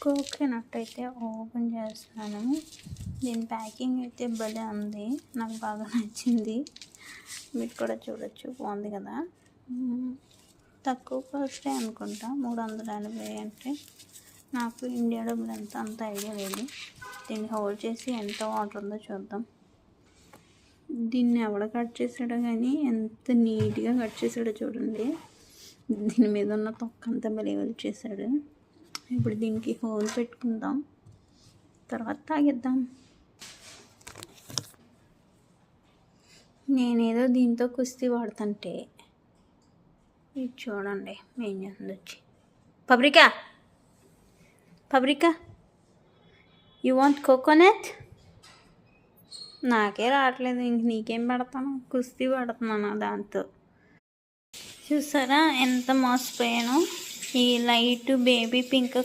Coconut అయితే open చేస్తున్నాను. దీని ప్యాకింగ్ అయితే భలే ఉంది, నాకు బాగా నచ్చింది. మీరు కూడా చూడొచ్చు, బాగుంది కదా. తక్కువ కాస్టే అనుకుంటా, 380 అంటే. నాకు ఇండియా డబ్బులు అంత ఐడియా లేదు. దీన్ని హోల్డ్ చేసి ఎంత వాటర్ ఉందో చూద్దాం. దీన్ని ఎవడ కట్ చేసాడో కానీ ఎంత నీట్గా కట్ చేసాడో చూడండి. దీని మీద ఉన్న తొక్క అంతా భలే చేశాడు. ఇప్పుడు దీనికి హోల్ పెట్టుకుందాం, తర్వాత తాగిద్దాం. నేనేదో దీంతో కుస్తీ వాడుతుంటే ఇది చూడండి ఏం చేస్తుంది. వచ్చి పబ్రికా యూ వాంట్ కోకోనట్? నాకే రావట్లేదు, ఇంక నీకేం పెడతాను, కుస్తీ పడుతున్నాను దాంతో. చూసారా ఎంత మోసపోయాను. ఈ లైట్ బేబీ పింక్